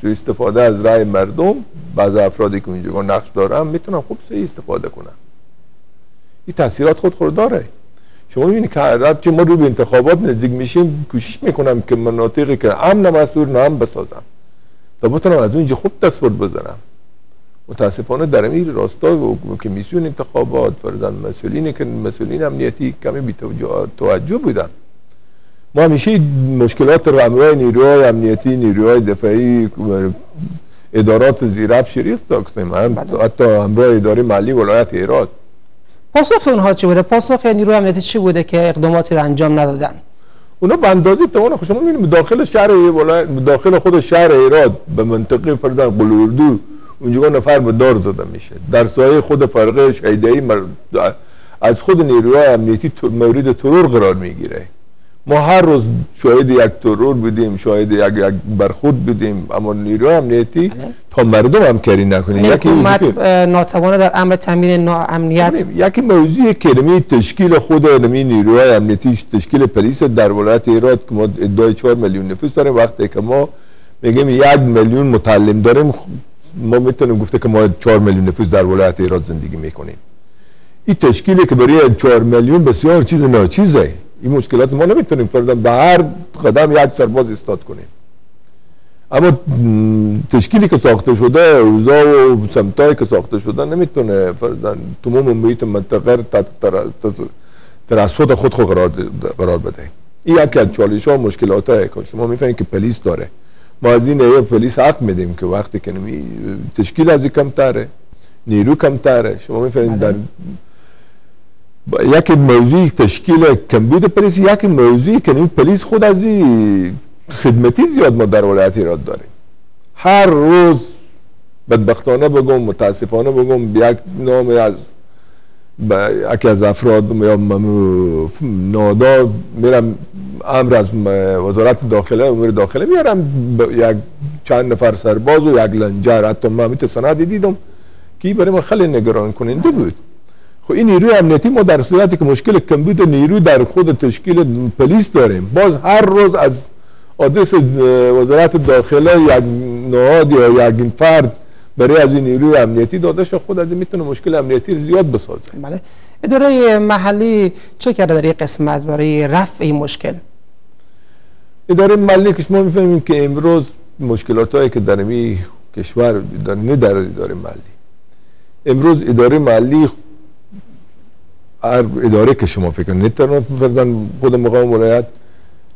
استفاده از رای مردم. بعض افرادی که اینجا نقش دارن میتونن خوب صحیح استفاده کنن. این تاثیرات خود داره. شما میبینید که هرچه ما رو به انتخابات نزدیک میشیم کوشش میکنم که مناطقی که امن مستور نام بسازم تا بتونم از اونجا خوب دستپرد بزنم. متاسفانه در این راستا و کمیسیون انتخابات فرضاً مسئولین امنیتی کمی بی توجه بودن. ما همیشه مشکلات رو همراه نیروهای امنیتی، نیروهای دفاعی، ادارات زیراب شریست داشتیم، حتی همراه اداره مالی ولایت هرات. پاسخ اونها چی بوده؟ پاسخ نیروی امنیتی چی بوده که اقداماتی را انجام ندادن؟ اونا به اندازه توان شما می‌بینید داخل شهر ولایت، داخل خود شهر هرات به منطقه فرضاً قلوردو اونجا نفر به دار زده میشه. در سایه خود فرقه شهیدایی از خود نیروهای امنیتی مورد ترور قرار میگیره. ما هر روز شاهد یک ترور بودیم، شاهد یک برخورد بودیم، اما نیروهای امنیتی تا مردم همکاری نکنه. یکی حکومت ناتوانه در امر تامین امنیت. یکی موضوع کلمه تشکیل خود نیروهای امنیتی، تشکیل پلیس در ولایت هرات که ما ادعای 4 میلیون نفوس داریم، وقتی که ما میگیم 1 میلیون متعلم داریم، ما میتونیم گفته که ما 4 میلیون نفوس در ولایت هرات زندگی میکنیم. این تشکیلی که برای 4 میلیون بسیار چیز ناچیزه. این مشکلات ما نمیتونیم فرضاً به هر قدم یک سرباز ایستاد کنیم. اما تشکیلی که ساخته شده، روزا و سمتایی که ساخته شده نمیتونه فرضاً تمام محیط منطقه ترصد خود قرار بده. این یکی از چالش‌ها و مشکلات‌هایی که شما میفهمید که پلیس داره. ما از این پلیس حق میدیم که وقتی که تشکیل از کمتره، نیرو کمتره. شما میفهمید در یک موضوع تشکیل کمبود پلیس، یک موضوع که این پلیس خود از این خدمتی زیاد ما در ولایت هرات داریم. هر روز بدبختانه بگم، متاسفانه بگم، یک نام از یکی از افراد یا نادا میرم امر از وزارت داخله امور داخله میارم یک چند نفر سرباز و یک لنجر. حتی من میت سندی دیدم که برای ما خیلی نگران کننده بود. خب این نیروی امنیتی ما در صورتی که مشکل کمبود نیرو در خود تشکیل پلیس داریم، باز هر روز از آدرس وزارت داخله یک نهاد یا یک فرد برای از این نیروی امنیتی داده شد، خود از میتونه مشکل امنیتی زیاد بسازه. بله. اداره محلی چه کرده در این قسمت برای رفع این مشکل؟ اداره محلی که شما میفهمیم که امروز مشکلات هایی که در این کشور وجود داره نه در اداره محلی. امروز اداره محلی هر اداره که شما فکر کنید فرضاً خود مقام ولایت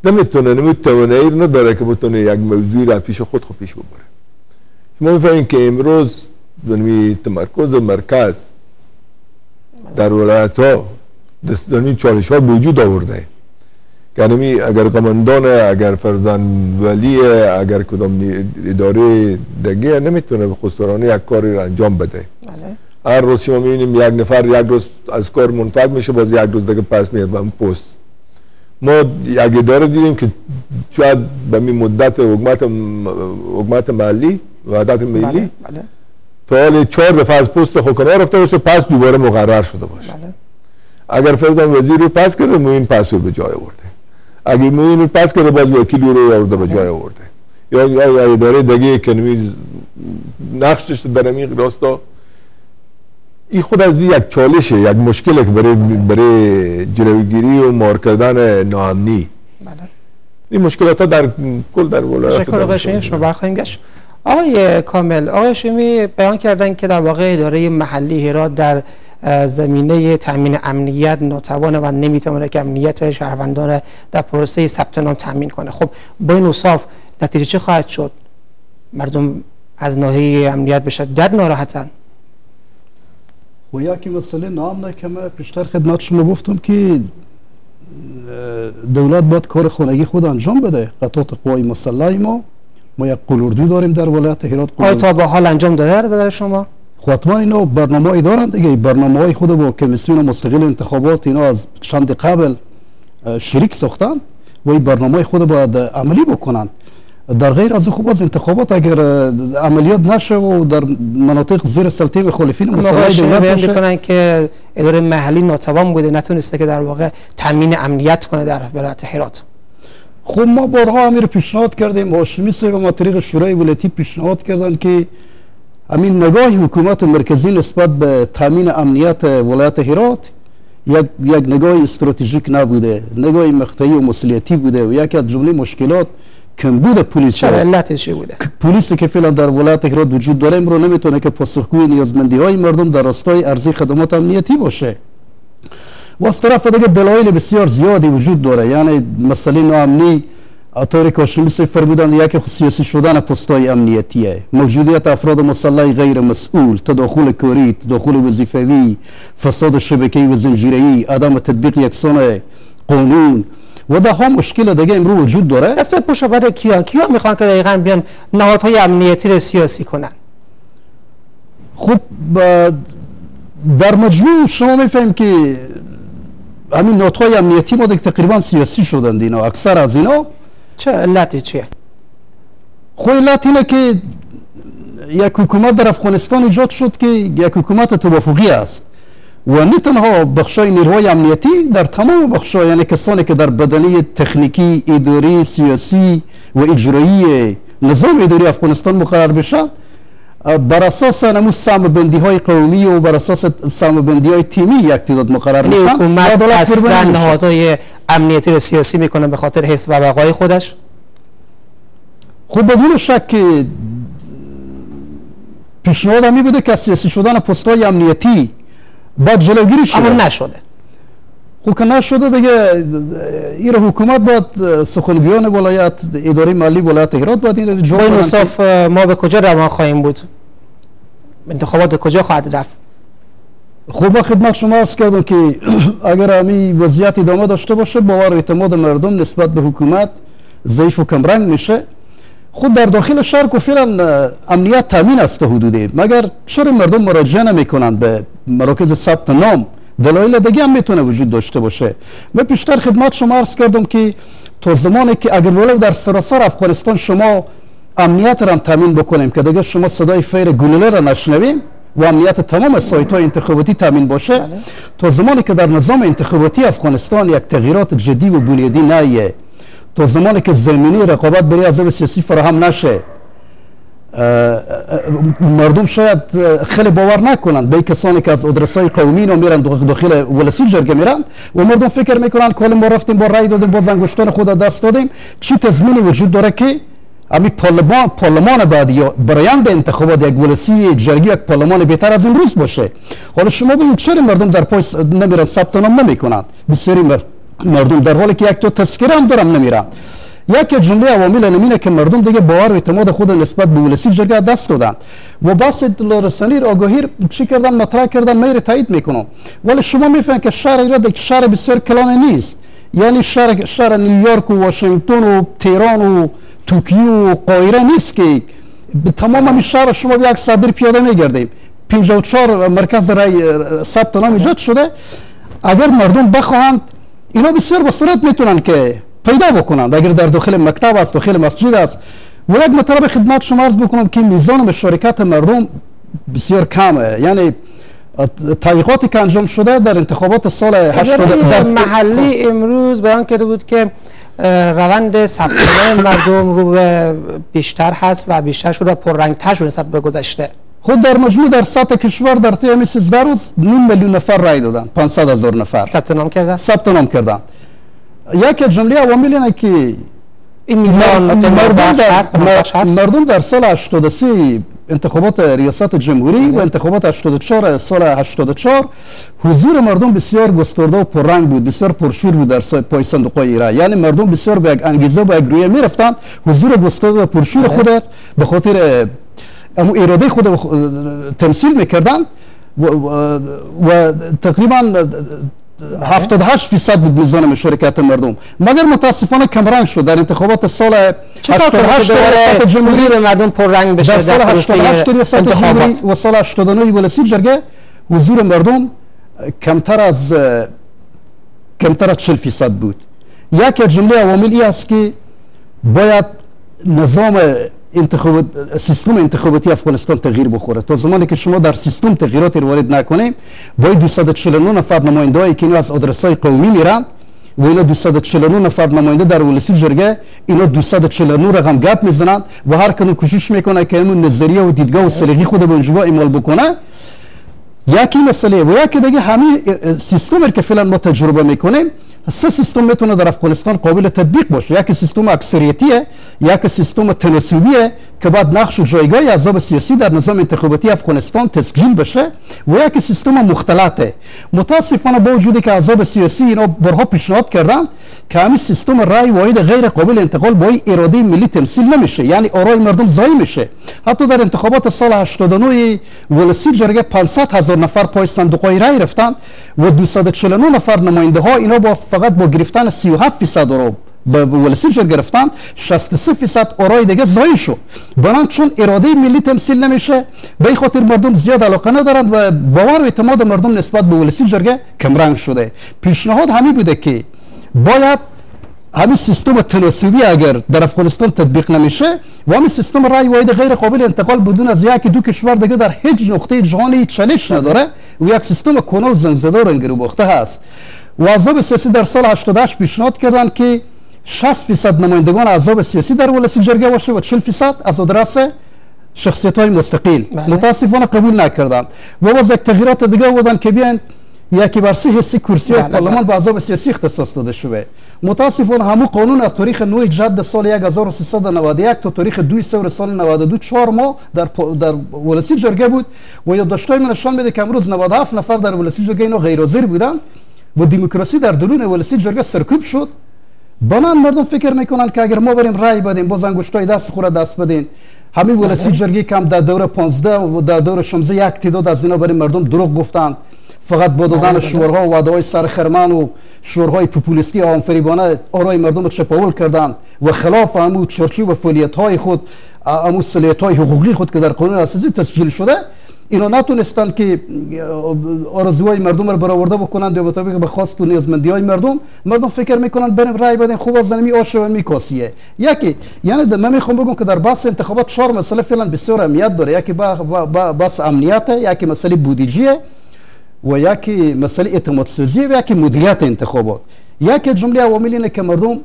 نمیتونه توانایی نداره که بتونه یک موضوع را پیش خود پیش ببره. شما میفهمید که امروز تمرکز مرکز در ولایت ها چالش ها وجود آورده. یعنی اگر قماندان، اگر فرزند ولی، اگر کدام اداره دیگه نمیتونه به خودسرانه یک کاری را انجام بده. هر روز شما میبینیم یک نفر یک روز از کار منفعل میشه، باز یک روز دیگه پس میاد به پست. ما یک اداره دیدیم که شاید به می مدت حکومت محلی وحدت ملی تا حال 4 دفعه از پست خود کنار رفته باشه، پس دوباره مقرر شده باشه. اگر فرضاً وزیر رو پس کرده، موین پس رو به جای آورده. اگر موین رو پس کرده، باز وکیل رو آورده به جای آورده. یا اداره دیگه که نقشش در این راستا، این خود از یک چالشه، یک مشکله که برای جلوگیری و مهار کردن ناامنی. این مشکلات ها در کل در ولایت. تشکر آقای شیمی. شما برخواهیم گشت. آقای کامل، آقای شیمی بیان کردن که در واقع اداره محلی هرات در زمینه تامین امنیت ناتوانه و نمیتونه که امنیت شهروندان در پروسه ثبت نام تامین کنه. خب با این اوصاف نتیجه چه خواهد شد؟ مردم از ناحیه امنیت به شدت ناراحتن. و یکی مسئله نام نه که من پیشتر خدمت شما گفتم که دولت باید کار خانگی خود انجام بده. قطعات قوای مسلح ما یک قلوردو داریم در ولایت هرات. آیا تا به حال انجام داده از نظر شما؟ حتما اینا برنامه‌ای دارند دیگه. برنامه‌های خود با کمیسیون مستقل انتخابات اینا از چند قبل شریک ساختند و این برنامه‌های خود باید عملی بکنند. در غیر از خوب از انتخابات اگر عملیات نشه و در مناطق زیر سلطه مخالفین مسلح دولت باشه، میکنن که اداره محلی ناتوان بوده، نتونسته که در واقع تامین امنیت کنه در ولایت هرات. خب ما بارها امیر پیشنهاد کردیم، هاشمی صاحب ما طریق شورای ولایتی پیشنهاد کردن که همین نگاه حکومت مرکزی نسبت به تامین امنیت ولایت هرات یک نگاه استراتژیک نبوده، نگاه مقطعی و مسئولیتی بوده و یکی از جمله مشکلات کمبود پلیس علتش بوده. پلیسی که فعلا در ولایت هرات وجود داره امروز نمیتونه که پاسخگوی نیازمندی های مردم در راستای عرضه خدمات امنیتی باشه. و از طرف دیگه دلایل بسیار زیادی وجود داره، یعنی مسئله ناامنی طوری که هاشمی صاحب فرمودند یک سیاسی شدن پست‌های امنیتیه، موجودیت افراد مسلح غیر مسئول، تداخل کاری، تداخل وظیفوی، فساد شبکه‌ای و زنجیره‌ای، عدم تطبیق یکسان قانون و ده ها مشکل دیگه امروز وجود داره. دستای پشت بر کیا میخوان که دقیقاً بیان نهادهای امنیتی رو سیاسی کنن؟ خب در مجموع شما میفهمید که همین نهادهای امنیتی ما تقریبا سیاسی شدند اینا، اکثر از اینا. چه علتی چیه؟ خب علت اینه که یک حکومت در افغانستان ایجاد شد که یک حکومت توافقی است و نه تنها بخشای نیروهای امنیتی، در تمام بخشای، یعنی کسانی که در بدنه تکنیکی، اداری، سیاسی و اجرایی نظام اداری افغانستان مقرر بشن، بر اساس نمو سهم‌بندی های قومی و بر اساس سهم‌بندی های تیمی یک تعداد مقرر بشن. حکومت اصلا نهادهای امنیتی رو سیاسی میکنه به خاطر حفظ و بقای خودش؟ خب بدون شک که پیشنهاد همی بوده که سیاسی شدن پست‌های امنیتی باید جلوگیری شده، اما نشده. خب که نشده دیگه این حکومت باید سخنگویان ولایت، اداره مالی ولایت هرات باید این با این اوصاف ما به کجا روان خواهیم بود؟ انتخابات کجا خواهد رفت؟ خب ما خدمت شما عرض کردم که اگر همین وضعیت ادامه داشته باشه باور و اعتماد مردم نسبت به حکومت ضعیف و کمرنگ میشه. خود در داخل شهر که فعلا امنیت تامین است حدودی، مگر چرا مردم مراجعه نمیکنند به مراکز ثبت نام؟ دلایل دیگه هم میتونه وجود داشته باشه. من پیشتر خدمت شما عرض کردم که تا زمانی که اگر ولو در سراسر افغانستان شما امنیت را تامین بکنیم که دیگه شما صدای فیر گلوله را نشنویم و امنیت تمام سایت های انتخاباتی تامین باشه، تا زمانی که در نظام انتخاباتی افغانستان یک تغییرات جدی و بنیادی نیه، تا زمانی که زمینی رقابت برای احزاب سیاسی فراهم نشه، مردم شاید خیلی باور نکنند به کسانی که از ادرسای قومی اینا میرن داخل ولسی جرگه میرن و مردم فکر میکنن که ما رفتیم با رای دادیم، با انگشتان خود دست دادیم، چی تضمینی وجود داره که امی پارلمان بعد یا برآیند انتخابات یک ولسی جرگه یک پارلمان بهتر از امروز باشه؟ حالا شما ببینید چرا مردم در پای نمیرن ثبت نام نمیکنند؟ بسیاری مردم در حالی که یک تو تذکره هم دارم نمیرن. یک جمله عوامل اینه که مردم دیگه باور و اعتماد خود نسبت به ولسی جرگه دست دادن و باس اطلاع رسانی آگاهی چی کردن مطرح کردن، من تایید میکنم. ولی شما میفهمید که شهر ایران یک شهر بسیار کلان نیست، یعنی شهر نیویورک و واشنگتن و تهران و توکیو و قاهره نیست که تمام این شهر شما به یک صدر پیاده میگردیم. 54 مرکز رای ثبت نام ایجاد شده. اگر مردم بخواهند اینا بسیار با سرعت میتونن که پیدا بکنند، اگر در داخل مکتب است، داخل مسجد است. و یک مطلب خدمت شما عرض بکنم که میزان مشارکت مردم بسیار کمه، یعنی تحقیقاتی که انجام شده در انتخابات سال 80 در محلی امروز بیان کرده بود که روند ثبت نام مردم رو به بیشتر هست و بیشتر شده، پررنگ‌تر شده نسبت به گذشته. خود در مجموع در سطح کشور در طی 13 روز 9 میلیون نفر رای دادن، 500,000 نفر ثبت نام کردن. یک جمله عوامل اینه که این میزان مردم در سال 83 انتخابات ریاست جمهوری و انتخابات 84 سال 84 حضور مردم بسیار گسترده و پررنگ بود، بسیار پرشور بود در پای صندوق‌های رای. یعنی مردم بسیار به یک انگیزه و یک رویه میرفتن، حضور گسترده و پرشور خود به خاطر اراده خود تمثیل میکردن و تقریبا 78% بود میزان مشارکت مردم. مگر متاسفانه کمرنگ شد در انتخابات سال 88 ریاست جمهوری مردم پررنگ بشه، در سال 88 ریاست جمهوری و سال 89 ولسی جرگه حضور مردم کمتر از 40% بود. یک جمله عواملی است که باید نظام سیستم انتخاباتی افغانستان تغییر بخوره. تا زمانی که شما در سیستم تغییراتی وارد نکنیم، باید 249 نفر نماینده‌ای که اینا از آدرس‌های قومی میرن و اینا 249 نفر نماینده در ولسی جرگه، اینا 249 رقم گپ میزنند و هر کدوم کوشش میکنه که اون نظریه و دیدگاه و سلیقه خود به اونجا اعمال بکنه. یکی مسئله و یکی دیگه همین سیستمی که فعلا ما تجربه میکنیم، سه سیستم میتونه در افغانستان قابل تطبیق باشه. یک سیستم اکثریتیه، یک سیستم تناسبیه که بعد نقش و جایگاه احزاب سیاسی در نظام انتخاباتی افغانستان تسجیل بشه، و یک سیستم مختلطه. متاسفانه با وجودی که احزاب سیاسی اینا برها پیشنهاد کردن که همین سیستم رای واحد غیر قابل انتقال با اراده ملی تمثیل نمیشه، یعنی آرای مردم ضایع میشه. حتی در انتخابات سال 89 ولسی جرگه 500,000 نفر پای صندوق‌های رای رفتن و 249 نفر نماینده ها اینا فقط با گرفتن 37% رو به ولسی جرگه گرفتن، 63% آرای دیگه ضایع شد. بنان چون اراده ملی تمثیل نمیشه، به این خاطر مردم زیاد علاقه ندارند و باور و اعتماد مردم نسبت به ولسی جرگه کمرنگ شده. پیشنهاد همین بوده که باید همین سیستم تناسبی اگر در افغانستان تطبیق نمیشه و همین سیستم رای واحد غیر قابل انتقال بدون از یکی دو کشور دیگه در هیچ نقطه جهانی چالش نداره و یک سیستم کهنه و زنگ‌زده و رنگ روباخته هست. و احزاب سیاسی در سال 88 پیشنهاد کردند که 60% نمایندگان احزاب سیاسی در ولسی جرگه باشه و 40% از آدرس شخصیت‌های مستقل. متاسفانه قبول نکردند و باز یک تغییرات دیگه بودن که بیان یکی بر 3 حصه کرسی پارلمان به احزاب سیاسی اختصاص داده شده. متاسفانه همون قانون از تاریخ 9 جد سال 1391 تا تاریخ 2 سال 92 4 ماه در ولسی جرگه بود و یادداشت‌های من نشان میده که امروز 97 نفر در ولسی جرگه اینا غیر حاضر بودن و دموکراسی در درون ولسی جرگه سرکوب شد. بنان مردم فکر میکنن که اگر ما بریم رای بدیم، باز انگشتای دست خود دست بدین، همین ولسی جرگه کم در دوره 15 و در دوره 16 یک تعداد از اینا برای مردم دروغ گفتند، فقط با دادن شعارها و وعده‌های سرخرمن و شعارهای پوپولیستی آنفریبانه آرای مردم را چپاول کردند و خلاف همون چارچوب فعالیت‌های خود، همون صلاحیت‌های حقوقی خود که در قانون اساسی تسجیل شده، اینا نتونستند که آرزوهای مردم را برآورده بکنند و مطابق به خواست و نیازمندی‌های مردم فکر میکنن بریم رای بدیم خوب از زمین آش و میکاسیه. یکی یعنی من میخوام بگم که در بحث انتخابات 4 مسئله فعلا بسیار اهمیت داره. یکی بحث امنیت، یکی مسئله بودجه و یکی مسئله اعتماد سازی و یکی مدیریت انتخابات. یکی جمله عوامل اینه که مردم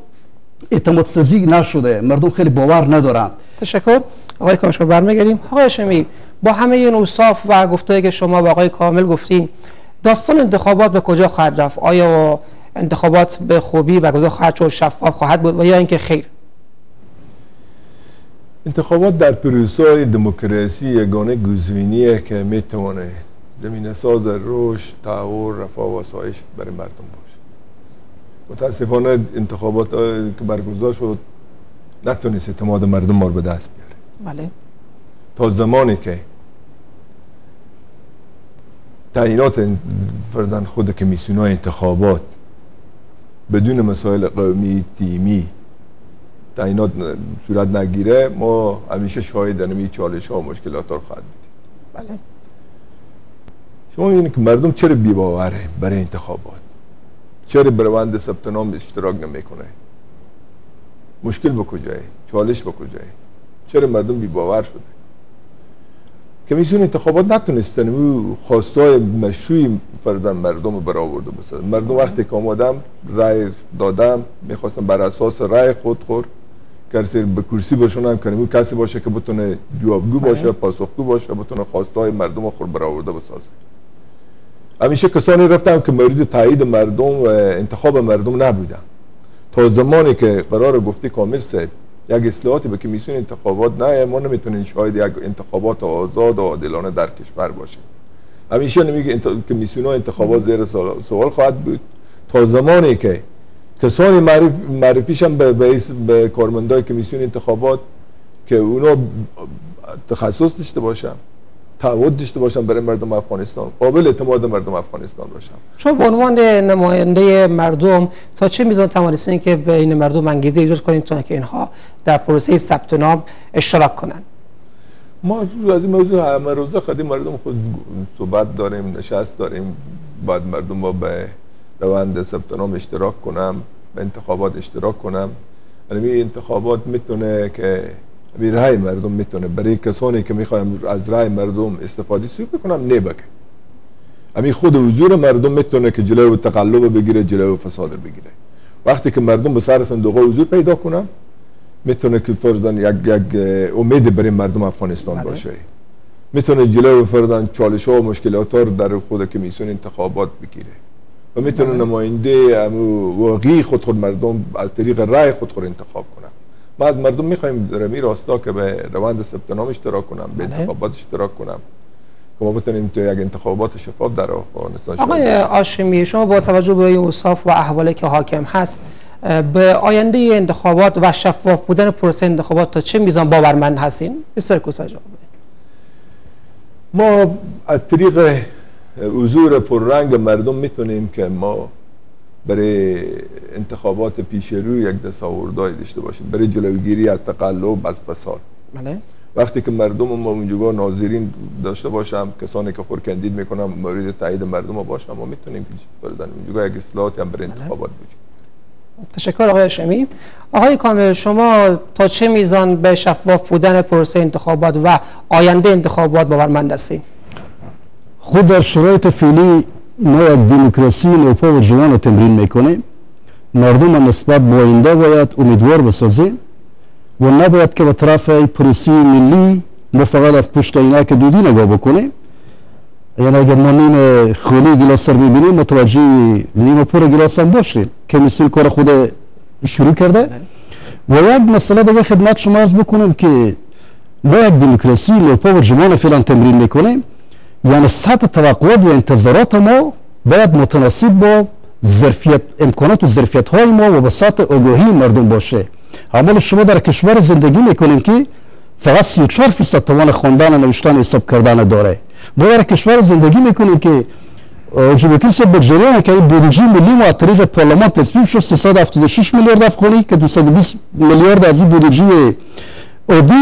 اعتماد سازی نشده، مردم خیلی باور ندارند. تشکر آقای کامل. برمیگردیم آقای هاشمی، با همه این اوصاف و گفته‌ای که شما با آقای کامل گفتین، داستان انتخابات به کجا خواهد رفت؟ آیا انتخابات به خوبی و کجا خواهد شد، شفاف خواهد بود و یا اینکه خیر؟ انتخابات در پروسه دموکراسی یگانه گزینه‌ایه که میتونه زمینه‌ساز رشد، تحول، رفاه و آسایش برای مردم باشه. متاسفانه انتخابات که برگزار شد نتونست اعتماد مردم ما رو به دست بیاره. بله. تا زمانی که تعیینات فردن خود کمیسیون‌های انتخابات بدون مسائل قومی تیمی تعیینات صورت نگیره، ما همیشه شاهد همین چالش‌ها و مشکلات رو خواهد بودیم. بله. شما می‌بینید که مردم چرا بی‌باوره برای انتخابات؟ چرا به روند ثبت نام اشتراک نمی‌کنه؟ مشکل به کجاست؟ چالش به کجاست؟ چرا مردم بی‌باور شده؟ کمیسیون انتخابات نتونستن او خواستای مشروعی فردن مردم رو برآورده بسازن. مردم وقتی که آمدم رای دادم میخواستم بر اساس رای خود کسی به کرسی بشونم که او کسی باشه که بتونه جوابگو باشه، پاسخگو باشه، بتونه خواستای مردم رو برآورده بسازه. همیشه کسانی رفتم که مورد تایید مردم و انتخاب مردم نبودن. تا زمانی که قرار گفتی کامل صاحب یک اصلاحاتی به کمیسیون انتخابات نه، ما نمیتونیم شاهد یک انتخابات آزاد و عادلانه در کشور باشیم. همیشه نمیگه کمیسیون انتخابات زیر سوال خواهد بود تا زمانی که کسانی معرفیشن به کارمندای کمیسیون انتخابات که اونا تخصص داشته باشن، تعهد داشته باشن برای مردم افغانستان، قابل اعتماد مردم افغانستان باشن. شما به عنوان نماینده مردم تا چه میزان توانستین که بین مردم انگیزه ایجاد کنید تا که اینها در پروسه ثبت نام اشتراک کنند؟ ما از این موضوع همه روزه خودی مردم خود صحبت داریم، نشست داریم، بعد مردم با به روند ثبت نام اشتراک کنم، به انتخابات اشتراک کنم. یعنی انتخابات میتونه که رای مردم میتونه برای کسانی که میخوایم از رای مردم استفاده سوء بکنم نبکه. همین خود حضور مردم میتونه که جلوی تقلب بگیره، جلوی فساد بگیره. وقتی که مردم به سر صندوق حضور پیدا کنن میتونه که فرضاً یک امید برای مردم افغانستان باشه. میتونه جلوی فرضاً چالش‌ها و مشکلات رو در خود کمیسیون انتخابات بگیره و میتونه نماینده واقعی خود مردم از طریق رای خود انتخاب کنن. ما از مردم میخوایم در این راستا که به روند ثبت نام اشتراک کنم، به انتخابات اشتراک کنم که ما بتونیم تو یک انتخابات شفاف در افغانستان. آقای هاشمی، شما با توجه به این اوصاف و احوالی که حاکم هست به آینده انتخابات و شفاف بودن پروسه انتخابات تا چه میزان باورمند هستین؟ بسیار کوتاه جواب بدید. ما از طریق حضور پررنگ مردم میتونیم که ما برای انتخابات پیش روی یک دستاوردهایی داشته باشیم برای جلوگیری از تقلب، از فساد. بله. وقتی که مردم ما اونجا ناظرین داشته باشم، کسانی که خورکندید میکنم مورد تایید مردم ما باشم، ما میتونیم بردن اونجا یک اصلاحاتی هم برای انتخابات بودیم. تشکر آقای هاشمی. آقای کامل، شما تا چه میزان به شفاف بودن پروسه انتخابات و آینده انتخابات باورمند هستید؟ خود در شرایط فعلی ما یک دموکراسی نوپا و جوان تمرین میکنیم. مردم نسبت به آینده باید امیدوار بسازیم و نباید که به طرف پروسه ملی ما فقط از پشت عینک دودی نگاه بکنیم. یعنی اگر ما نیم خالی گلاس رو ببینیم متوجه نیم پر گلاس هم باشیم که مثل کار خود شروع کرده. و یک مسئله دیگه خدمت شما عرض بکنم که ما یک دموکراسی نوپا و جوان فعلا تمرین میکنیم. یعنی سطح توقعات و انتظارات ما باید متناسب با ظرفیت امکانات و ظرفیت های ما و با سطح آگاهی مردم باشه. اما شما در کشور زندگی میکنیم که فقط 34% توان خواندن، نوشتن، حساب کردن داره. ما در کشور زندگی میکنیم که جوبکیل صاحب بجریان که بودجه ملی و از طریق پارلمان تصویب شد 376 میلیارد افغانی که 220 میلیارد از این بودجه عادی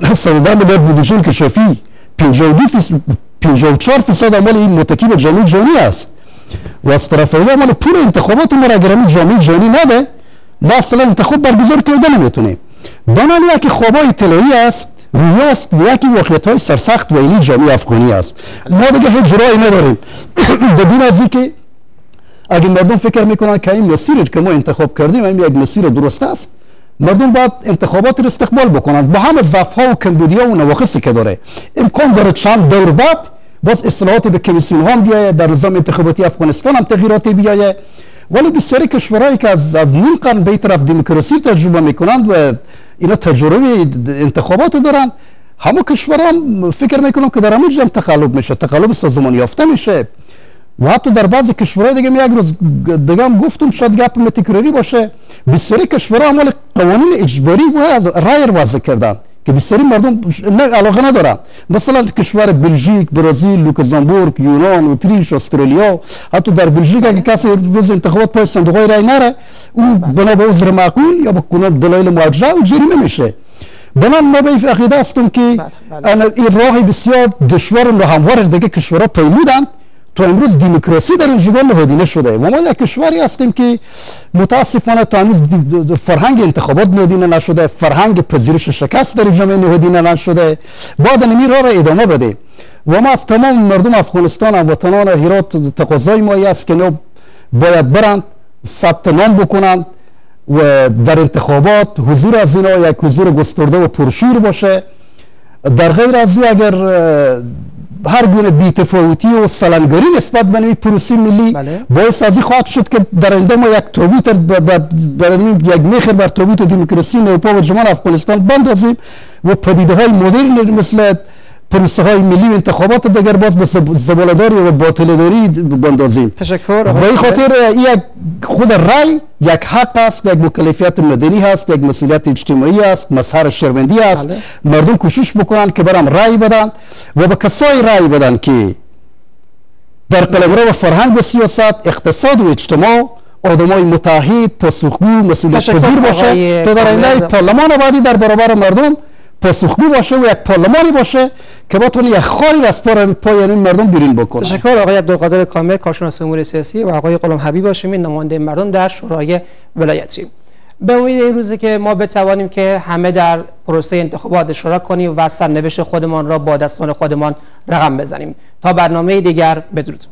و 110 میلیارد بودجه کشافی 54% عمل این متکی به جامعه جهانی است و از طرف دیگر عمل پول انتخابات ما را اگر همین جامعه جهانی نده ما اصلا انتخاب برگزار کردن نمیتونیم. بنابراین یکی خوابای طلایی است، رویا است و یکی واقعیت‌های سرسخت و اینی جامعه افغانی است. ما دیگه هیچ جرایی نداریم بدون از اینکه اگر مردم فکر میکنن که این مسیری که ما انتخاب کردیم این یک مسیر درست است، مردم باید انتخابات را استقبال بکنند با همه ضعف‌ها و کمبودی‌ها و نواقصی که داره. امکان داره چند دور بعد باز اصلاحات به کمیسیون ها بیاید، در نظام انتخاباتی افغانستان هم تغییراتی بیاید، ولی بسیاری کشورهایی که از نیم قرن به طرف دموکراسی تجربه میکنند و اینا تجربه انتخابات دارند، همه کشورها هم فکر میکنم که در همون جا هم تقلب میشه، تقلب سازمان یافته میشه و حتی در بعضی کشورهای دیگه یک روز دیگه هم گفتم شاید گپ تکراری باشه، بسیاری کشورها عمل قوانین اجباری و رای وضع کردن که بسیاری مردم علاقه ندارن. مثلا کشور بلژیک، برزیل، لوکزامبورگ، یونان، اتریش، استرالیا، حتی در بلژیک اگه کسی روز انتخابات پای صندوق رای نره اون بنا به عذر معقول یا به دلایل معجزه او جریمه میشه. بنابراین ما به عقیده هستم که این راه بسیار دشوار و ناهموار دیگه کشورها پیمودند تا امروز دموکراسی در اینجا نهادینه شده و ما یک کشوری هستیم که متاسفانه تا امروز فرهنگ انتخابات نهادینه نشده، فرهنگ پذیرش شکست در جامعه نهادینه نشده. باید این راه را ادامه بده و ما از تمام مردم افغانستان و وطنان هرات تقاضای ما است که باید برند ثبت نام بکنند و در انتخابات حضور از اینا یک حضور گسترده و پرشور باشه. در غیر از او اگر هر گونه بی‌تفاوتی و سلنگری نسبت به پروسه ملی باعث از این خواهد شد که در آینده ما یک تابوت یک میخر بر تابوت دموکراسی نوپا و جمهور افغانستان بندازیم و پدیده های مدرن مثل پروسه های ملی و انتخابات دیگر باز به زباله‌داری و باطله‌داری بندازیم. تشکر. به این خاطر یک خود رای یک حق است، یک مکلفیت مدنی هست، یک مسئولیت اجتماعی است، مظهر شهروندی است. مردم کوشش بکنند که برام رای بدن و به کسایی رای بدن که در قلمرو و فرهنگ و سیاست، اقتصاد و اجتماع آدمای متحد، پاسخگو، مسئولیت پذیر باشه تا در آینده پارلمان آبادی در برابر مردم پاسخگو باشه و یک پارلمانی باشه که بتونه یک خاری از پای این مردم بیرون بکنه. تشکر آقای عبدالقادر کامل، کارشناس امور سیاسی، و آقای غلام حبیب هاشمی، نماینده مردم در شورای ولایتی. به امید این روزی که ما بتوانیم که همه در پروسه انتخابات اشتراک کنیم و سرنوشت خودمان را با دستان خودمان رقم بزنیم. تا برنامه دیگر، بدرود.